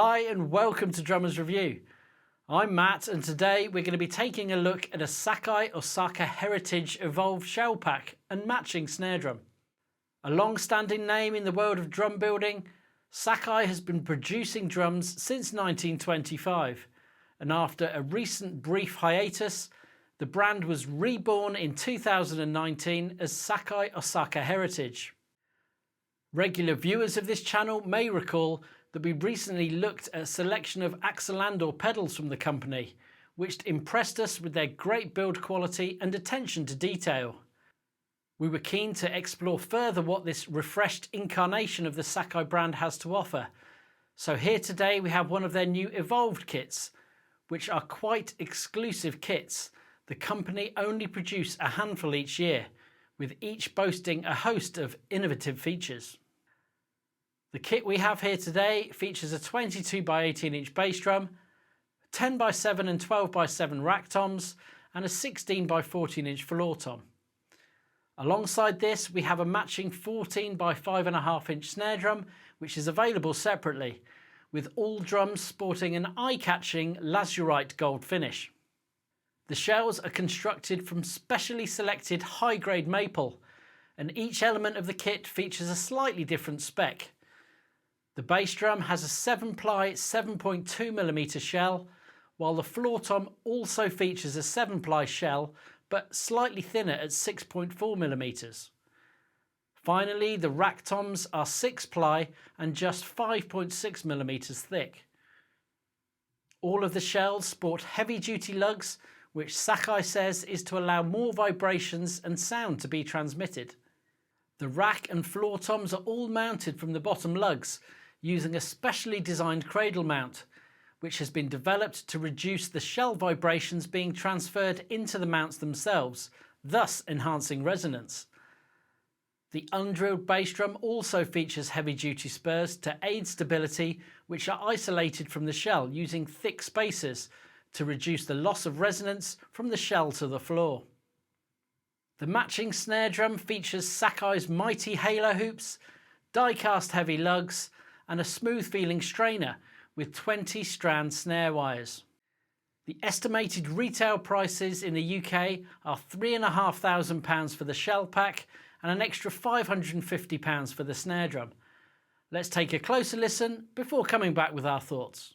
Hi and welcome to Drummers Review. I'm Matt and today we're going to be taking a look at a Sakae Osaka Heritage Evolved shell pack and matching snare drum. A long-standing name in the world of drum building, Sakae has been producing drums since 1925, and after a recent brief hiatus, the brand was reborn in 2019 as Sakae Osaka Heritage. Regular viewers of this channel may recall that we recently looked at a selection of Axelandor pedals from the company, which impressed us with their great build quality and attention to detail. We were keen to explore further what this refreshed incarnation of the Sakae brand has to offer. So here today we have one of their new Evolved kits, which are quite exclusive kits. The company only produce a handful each year, with each boasting a host of innovative features. The kit we have here today features a 22 by 18 inch bass drum, 10 by 7 and 12 by 7 rack toms, and a 16 by 14 inch floor tom. Alongside this we have a matching 14 by 5.5 inch snare drum, which is available separately, with all drums sporting an eye-catching lazurite gold finish. The shells are constructed from specially selected high-grade maple, and each element of the kit features a slightly different spec. The bass drum has a 7-ply 7.2mm shell, while the floor tom also features a 7-ply shell, but slightly thinner at 6.4mm. Finally, the rack toms are 6-ply and just 5.6mm thick. All of the shells sport heavy-duty lugs, which Sakae says is to allow more vibrations and sound to be transmitted. The rack and floor toms are all mounted from the bottom lugs, using a specially designed cradle mount, which has been developed to reduce the shell vibrations being transferred into the mounts themselves, thus enhancing resonance. The undrilled bass drum also features heavy-duty spurs to aid stability, which are isolated from the shell using thick spacers to reduce the loss of resonance from the shell to the floor. The matching snare drum features Sakae's mighty halo hoops, die-cast heavy lugs, and a smooth-feeling strainer with 20 strand snare wires. The estimated retail prices in the UK are £3,500 for the shell pack and an extra £550 for the snare drum. Let's take a closer listen before coming back with our thoughts.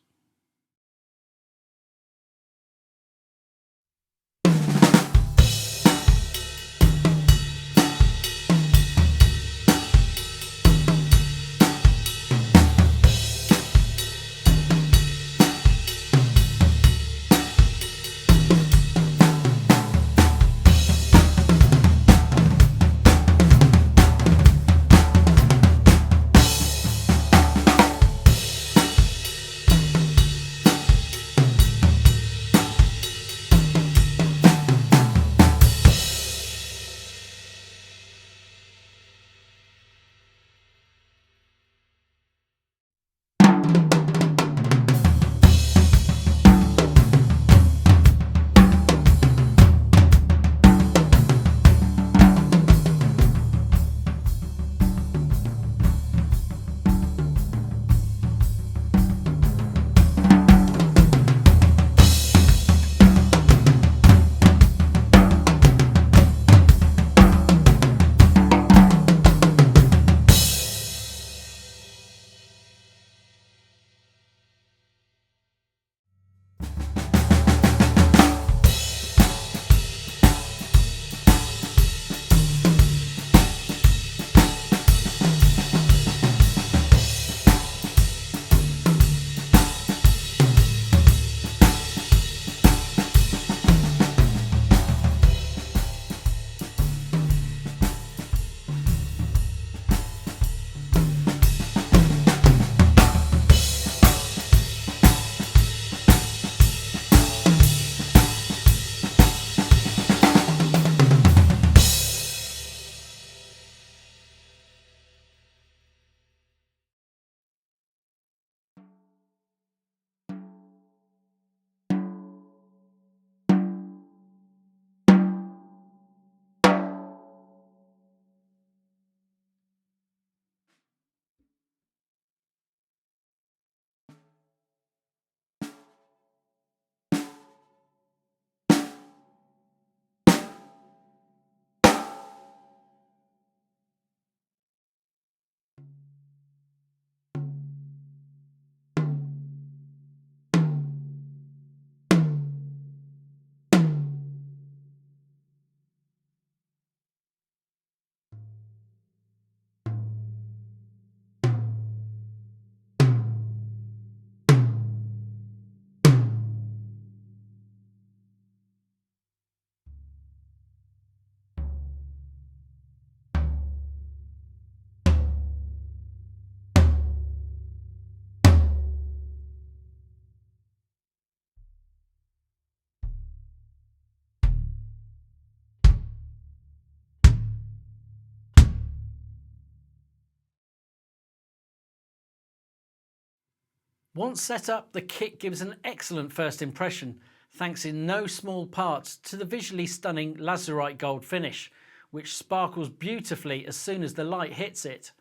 Once set up, the kit gives an excellent first impression, thanks in no small part to the visually stunning lazurite gold finish, which sparkles beautifully as soon as the light hits it.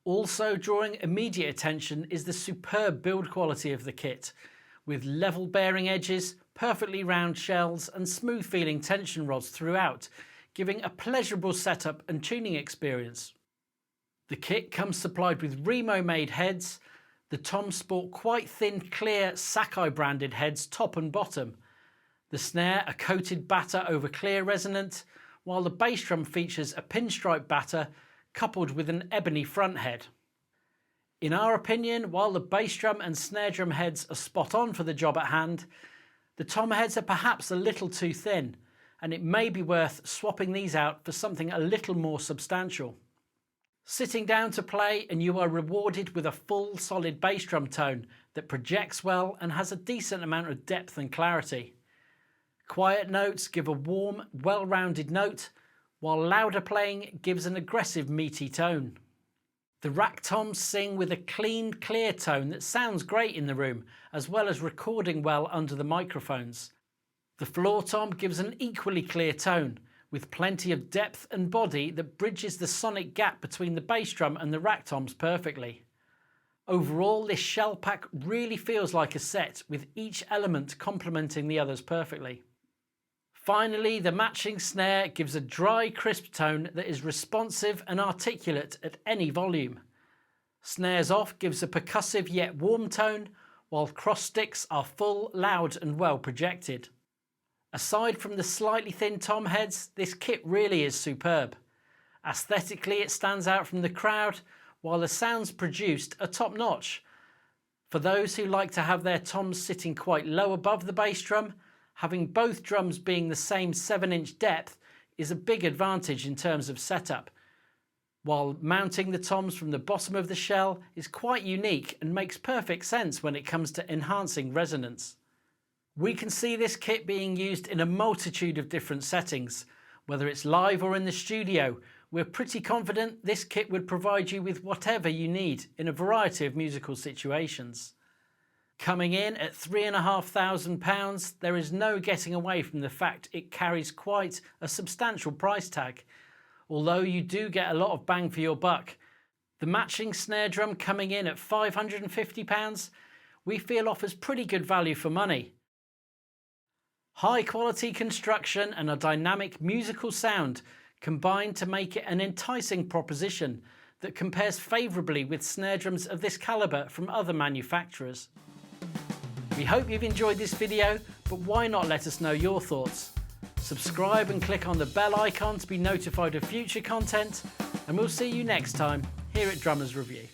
Also drawing immediate attention is the superb build quality of the kit, with level bearing edges, perfectly round shells and smooth feeling tension rods throughout, giving a pleasurable setup and tuning experience. The kit comes supplied with Remo made heads. The toms sport quite thin clear Sakae branded heads top and bottom. The snare a coated batter over clear resonant, while the bass drum features a pinstripe batter coupled with an ebony front head. In our opinion, while the bass drum and snare drum heads are spot on for the job at hand, the tom heads are perhaps a little too thin, and it may be worth swapping these out for something a little more substantial. Sitting down to play and you are rewarded with a full solid bass drum tone that projects well and has a decent amount of depth and clarity. Quiet notes give a warm, well-rounded note, while louder playing gives an aggressive, meaty tone. The rack toms sing with a clean, clear tone that sounds great in the room, as well as recording well under the microphones. The floor tom gives an equally clear tone, with plenty of depth and body that bridges the sonic gap between the bass drum and the rack toms perfectly. Overall, this shell pack really feels like a set, with each element complementing the others perfectly. Finally, the matching snare gives a dry, crisp tone that is responsive and articulate at any volume. Snares off gives a percussive yet warm tone, while cross sticks are full, loud and well projected. Aside from the slightly thin tom heads, this kit really is superb. Aesthetically, it stands out from the crowd, while the sounds produced are top notch. For those who like to have their toms sitting quite low above the bass drum, having both drums being the same 7-inch depth is a big advantage in terms of setup, while mounting the toms from the bottom of the shell is quite unique and makes perfect sense when it comes to enhancing resonance. We can see this kit being used in a multitude of different settings. Whether it's live or in the studio, we're pretty confident this kit would provide you with whatever you need in a variety of musical situations. Coming in at £3,500, there is no getting away from the fact it carries quite a substantial price tag. Although you do get a lot of bang for your buck, the matching snare drum coming in at £550, we feel offers pretty good value for money. High quality construction and a dynamic musical sound combine to make it an enticing proposition that compares favourably with snare drums of this calibre from other manufacturers. We hope you've enjoyed this video, but why not let us know your thoughts? Subscribe and click on the bell icon to be notified of future content, and we'll see you next time here at Drummers Review.